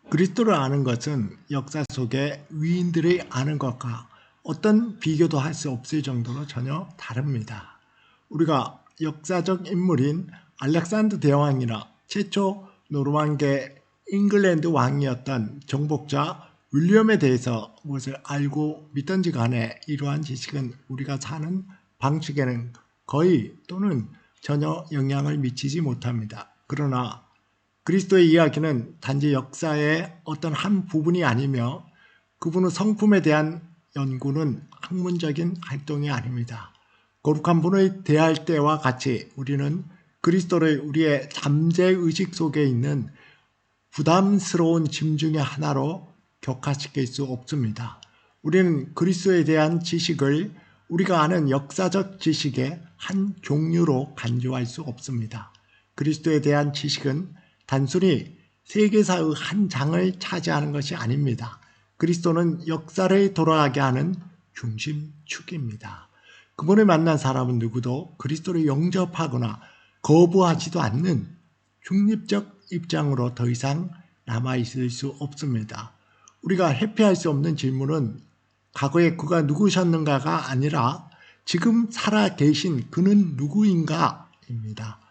그리스도를 아는 것은 역사 속의 위인들을 아는 것과 어떤 비교도 할 수 없을 정도로 전혀 다릅니다. 우리가 역사적 인물인 알렉산더 대왕이나 최초 노르만계 잉글랜드 왕이었던 정복자 윌리엄에 대해서 무엇을 알고 믿던지 간에 이러한 지식은 우리가 사는 방식에는 거의 또는 전혀 영향을 미치지 못합니다. 그러나 그리스도의 이야기는 단지 역사의 어떤 한 부분이 아니며 그분의 성품에 대한 연구는 학문적인 활동이 아닙니다. 거룩한 분을 대할 때와 같이 우리는 그리스도를 우리의 잠재의식 속에 있는 부담스러운 짐 중에 하나로 격화시킬 수 없습니다. 우리는 그리스도에 대한 지식을 우리가 아는 역사적 지식의 한 종류로 간주할 수 없습니다. 그리스도에 대한 지식은 단순히 세계사의 한 장을 차지하는 것이 아닙니다. 그리스도는 역사를 돌아가게 하는 중심축입니다. 그분을 만난 사람은 누구도 그리스도를 영접하거나 거부하지도 않는 중립적 입장으로 더 이상 남아있을 수 없습니다. 우리가 회피할 수 없는 질문은 과거에 그가 누구셨는가가 아니라 지금 살아계신 그는 누구인가입니다.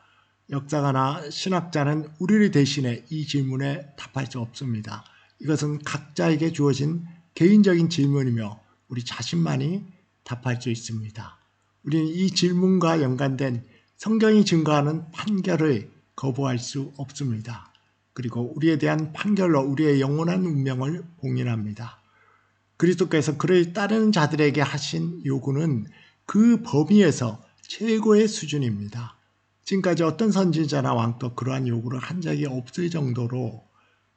역사가나 신학자는 우리를 대신해 이 질문에 답할 수 없습니다. 이것은 각자에게 주어진 개인적인 질문이며 우리 자신만이 답할 수 있습니다. 우리는 이 질문과 연관된 성경이 증거하는 판결을 거부할 수 없습니다. 그리고 우리에 대한 판결로 우리의 영원한 운명을 봉인합니다. 그리스도께서 그를 따르는 자들에게 하신 요구는 그 범위에서 최고의 수준입니다. 지금까지 어떤 선지자나 왕도 그러한 요구를 한 적이 없을 정도로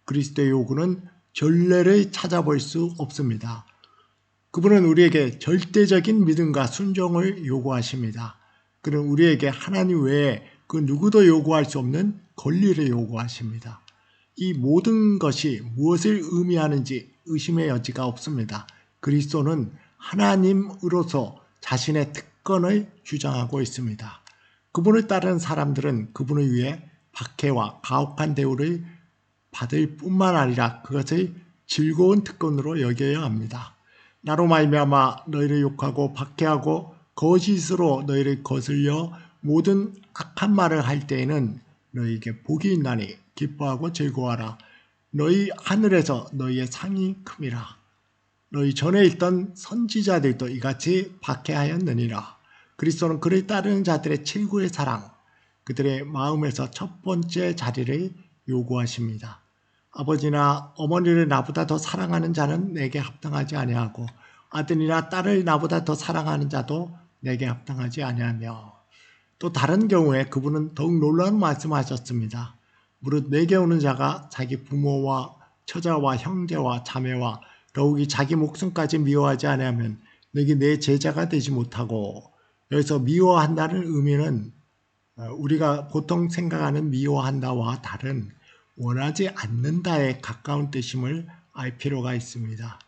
그리스도의 요구는 전례를 찾아볼 수 없습니다. 그분은 우리에게 절대적인 믿음과 순종을 요구하십니다. 그는 우리에게 하나님 외에 그 누구도 요구할 수 없는 권리를 요구하십니다. 이 모든 것이 무엇을 의미하는지 의심의 여지가 없습니다. 그리스도는 하나님으로서 자신의 특권을 주장하고 있습니다. 그분을 따르는 사람들은 그분을 위해 박해와 가혹한 대우를 받을 뿐만 아니라 그것을 즐거운 특권으로 여겨야 합니다. 나로 말미암아 너희를 욕하고 박해하고 거짓으로 너희를 거슬려 모든 악한 말을 할 때에는 너희에게 복이 있나니 기뻐하고 즐거워하라. 너희 하늘에서 너희의 상이 큼이라. 너희 전에 있던 선지자들도 이같이 박해하였느니라. 그리스도는 그를 따르는 자들의 최고의 사랑, 그들의 마음에서 첫 번째 자리를 요구하십니다. 아버지나 어머니를 나보다 더 사랑하는 자는 내게 합당하지 아니하고 아들이나 딸을 나보다 더 사랑하는 자도 내게 합당하지 아니하며, 또 다른 경우에 그분은 더욱 놀라운 말씀하셨습니다. 무릇 내게 오는 자가 자기 부모와 처자와 형제와 자매와 더욱이 자기 목숨까지 미워하지 아니하면 너희 내 제자가 되지 못하고, 여기서 미워한다는 의미는 우리가 보통 생각하는 미워한다와 다른 원하지 않는다에 가까운 뜻임을 알 필요가 있습니다.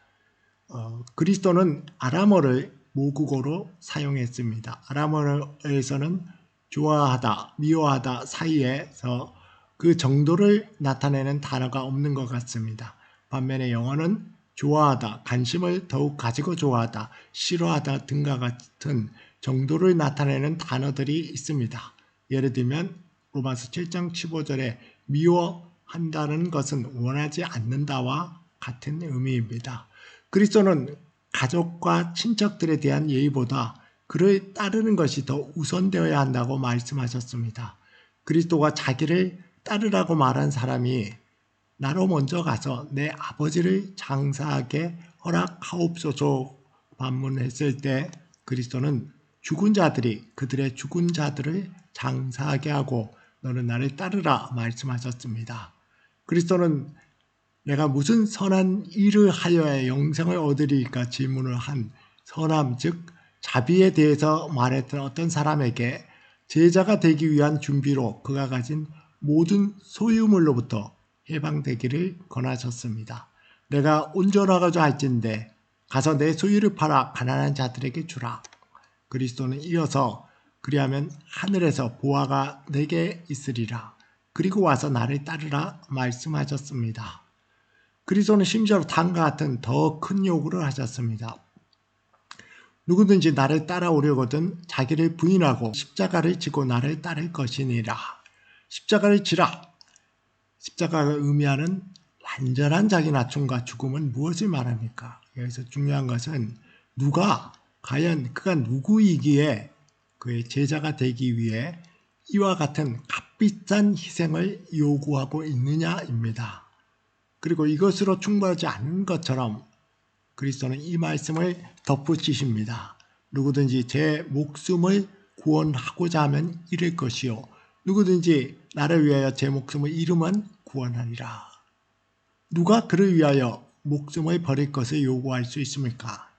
그리스도는 아람어를 모국어로 사용했습니다. 아람어에서는 좋아하다, 미워하다 사이에서 그 정도를 나타내는 단어가 없는 것 같습니다. 반면에 영어는 좋아하다, 관심을 더욱 가지고 좋아하다, 싫어하다 등과 같은 정도를 나타내는 단어들이 있습니다. 예를 들면 로마서 7장 15절에 미워한다는 것은 원하지 않는다와 같은 의미입니다. 그리스도는 가족과 친척들에 대한 예의보다 그를 따르는 것이 더 우선되어야 한다고 말씀하셨습니다. 그리스도가 자기를 따르라고 말한 사람이 나로 먼저 가서 내 아버지를 장사하게 허락하옵소서 반문했을 때 그리스도는 죽은 자들이 그들의 죽은 자들을 장사하게 하고 너는 나를 따르라 말씀하셨습니다. 그리스도는 내가 무슨 선한 일을 하여야 영생을 얻으리까 질문을 한 선함, 즉 자비에 대해서 말했던 어떤 사람에게 제자가 되기 위한 준비로 그가 가진 모든 소유물로부터 해방되기를 권하셨습니다. 내가 온전하고자 할진대 가서 내 소유를 팔아 가난한 자들에게 주라. 그리스도는 이어서 그리하면 하늘에서 보화가 내게 있으리라. 그리고 와서 나를 따르라 말씀하셨습니다. 그리스도는 심지어 다음과 같은 더 큰 요구를 하셨습니다. 누구든지 나를 따라오려거든 자기를 부인하고 십자가를 지고 나를 따를 것이니라. 십자가를 지라. 십자가가 의미하는 완전한 자기 낮춤과 죽음은 무엇을 말합니까? 여기서 중요한 것은 과연 그가 누구이기에 그의 제자가 되기 위해 이와 같은 값비싼 희생을 요구하고 있느냐입니다. 그리고 이것으로 충분하지 않은 것처럼 그리스도는 이 말씀을 덧붙이십니다. 누구든지 제 목숨을 구원하고자 하면 잃을 것이요 누구든지 나를 위하여 제 목숨을 잃으면 구원하리라. 누가 그를 위하여 목숨을 버릴 것을 요구할 수 있습니까?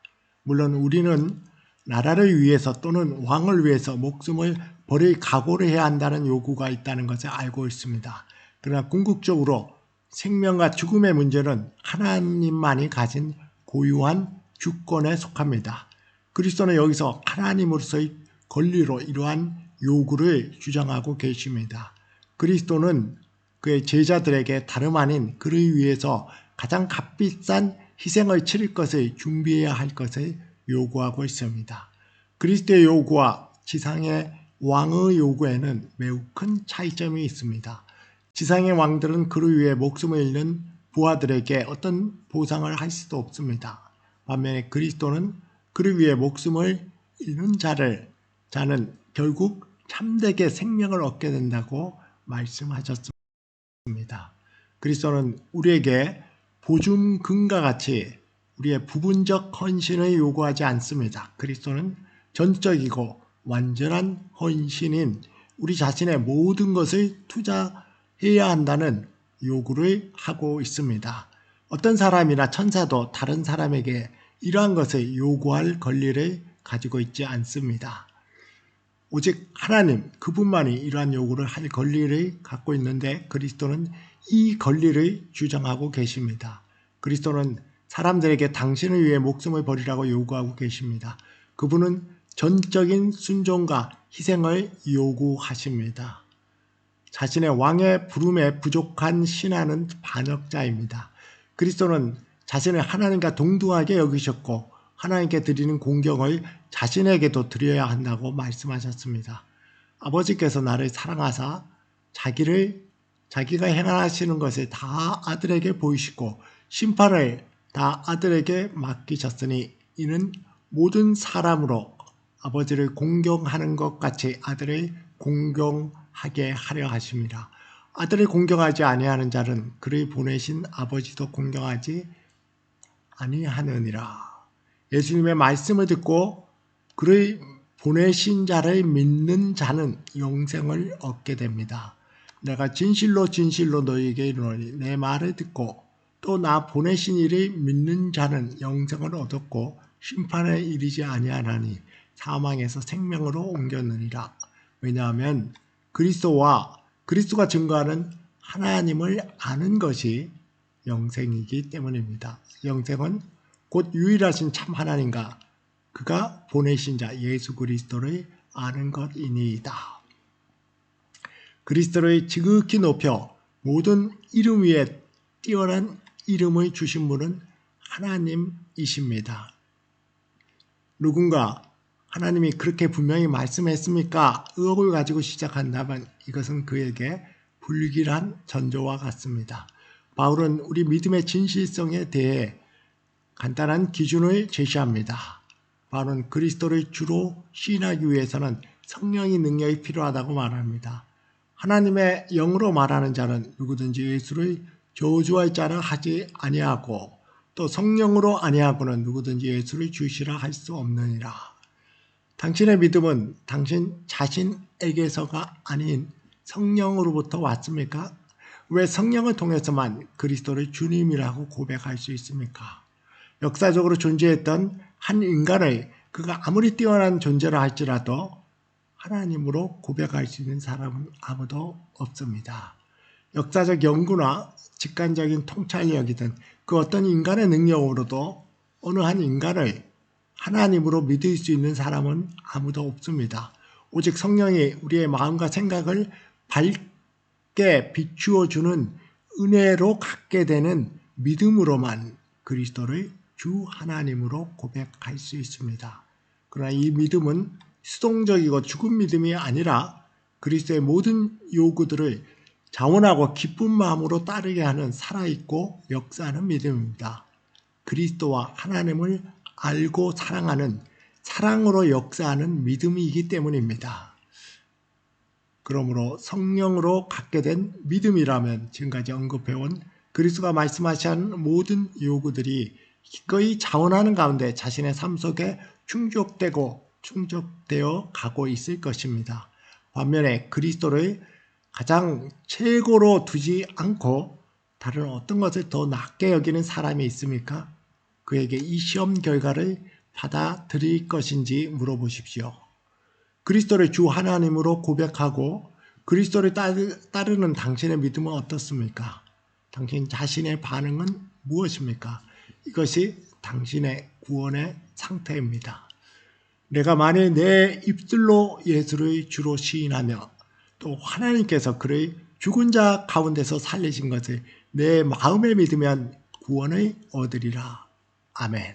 물론 우리는 나라를 위해서 또는 왕을 위해서 목숨을 버릴 각오를 해야 한다는 요구가 있다는 것을 알고 있습니다. 그러나 궁극적으로 생명과 죽음의 문제는 하나님만이 가진 고유한 주권에 속합니다. 그리스도는 여기서 하나님으로서의 권리로 이러한 요구를 주장하고 계십니다. 그리스도는 그의 제자들에게 다름 아닌 그를 위해서 가장 값비싼 희생을 치를 것을 준비해야 할 것을 요구하고 있습니다. 그리스도의 요구와 지상의 왕의 요구에는 매우 큰 차이점이 있습니다. 지상의 왕들은 그를 위해 목숨을 잃는 부하들에게 어떤 보상을 할 수도 없습니다. 반면에 그리스도는 그를 위해 목숨을 잃는 자는 결국 참되게 생명을 얻게 된다고 말씀하셨습니다. 그리스도는 우리에게 보증금과 같이 우리의 부분적 헌신을 요구하지 않습니다. 그리스도는 전적이고 완전한 헌신인 우리 자신의 모든 것을 투자해야 한다는 요구를 하고 있습니다. 어떤 사람이나 천사도 다른 사람에게 이러한 것을 요구할 권리를 가지고 있지 않습니다. 오직 하나님 그분만이 이러한 요구를 할 권리를 갖고 있는데 그리스도는 이 권리를 주장하고 계십니다. 그리스도는 사람들에게 당신을 위해 목숨을 버리라고 요구하고 계십니다. 그분은 전적인 순종과 희생을 요구하십니다. 자신의 왕의 부름에 부족한 신하는 반역자입니다. 그리스도는 자신을 하나님과 동등하게 여기셨고 하나님께 드리는 공경을 자신에게도 드려야 한다고 말씀하셨습니다. 아버지께서 나를 사랑하사 자기가 행하시는 것을 다 아들에게 보이시고 심판을 다 아들에게 맡기셨으니 이는 모든 사람으로 아버지를 공경하는 것 같이 아들을 공경하게 하려 하십니다. 아들을 공경하지 아니하는 자는 그를 보내신 아버지도 공경하지 아니하느니라. 예수님의 말씀을 듣고 그를 보내신 자를 믿는 자는 영생을 얻게 됩니다. 내가 진실로 너희에게 이르노니 내 말을 듣고 또 나 보내신 이를 믿는 자는 영생을 얻었고 심판에 이르지 아니하나니 사망에서 생명으로 옮겼느니라. 왜냐하면 그리스도가 증거하는 하나님을 아는 것이 영생이기 때문입니다. 영생은 곧 유일하신 참 하나님과 그가 보내신 자 예수 그리스도를 아는 것이니이다. 그리스도를 지극히 높여 모든 이름 위에 뛰어난 이름을 주신 분은 하나님이십니다. 누군가 하나님이 그렇게 분명히 말씀했습니까? 의혹을 가지고 시작한다면 이것은 그에게 불길한 전조와 같습니다. 바울은 우리 믿음의 진실성에 대해 간단한 기준을 제시합니다. 바울은 그리스도를 주로 시인하기 위해서는 성령의 능력이 필요하다고 말합니다. 하나님의 영으로 말하는 자는 누구든지 예수를 저주할 자라 하지 아니하고 또 성령으로 아니하고는 누구든지 예수를 주시라 할 수 없느니라. 당신의 믿음은 당신 자신에게서가 아닌 성령으로부터 왔습니까? 왜 성령을 통해서만 그리스도를 주님이라고 고백할 수 있습니까? 역사적으로 존재했던 한 인간을 그가 아무리 뛰어난 존재라 할지라도 하나님으로 고백할 수 있는 사람은 아무도 없습니다. 역사적 연구나 직관적인 통찰력이든 그 어떤 인간의 능력으로도 어느 한 인간을 하나님으로 믿을 수 있는 사람은 아무도 없습니다. 오직 성령이 우리의 마음과 생각을 밝게 비추어 주는 은혜로 갖게 되는 믿음으로만 그리스도를 주 하나님으로 고백할 수 있습니다. 그러나 이 믿음은 수동적이고 죽은 믿음이 아니라 그리스도의 모든 요구들을 자원하고 기쁜 마음으로 따르게 하는 살아있고 역사하는 믿음입니다. 그리스도와 하나님을 알고 사랑하는 사랑으로 역사하는 믿음이기 때문입니다. 그러므로 성령으로 갖게 된 믿음이라면 지금까지 언급해온 그리스도가 말씀하신 모든 요구들이 기꺼이 자원하는 가운데 자신의 삶 속에 충족되어 가고 있을 것입니다. 반면에 그리스도를 가장 최고로 두지 않고 다른 어떤 것을 더 낮게 여기는 사람이 있습니까? 그에게 이 시험 결과를 받아들일 것인지 물어보십시오. 그리스도를 주 하나님으로 고백하고 그리스도를 따르는 당신의 믿음은 어떻습니까? 당신 자신의 반응은 무엇입니까? 이것이 당신의 구원의 상태입니다. 내가 만일 내 입술로 예수를 주로 시인하며 또 하나님께서 그를 죽은 자 가운데서 살리신 것을 내 마음에 믿으면 구원을 얻으리라. 아멘.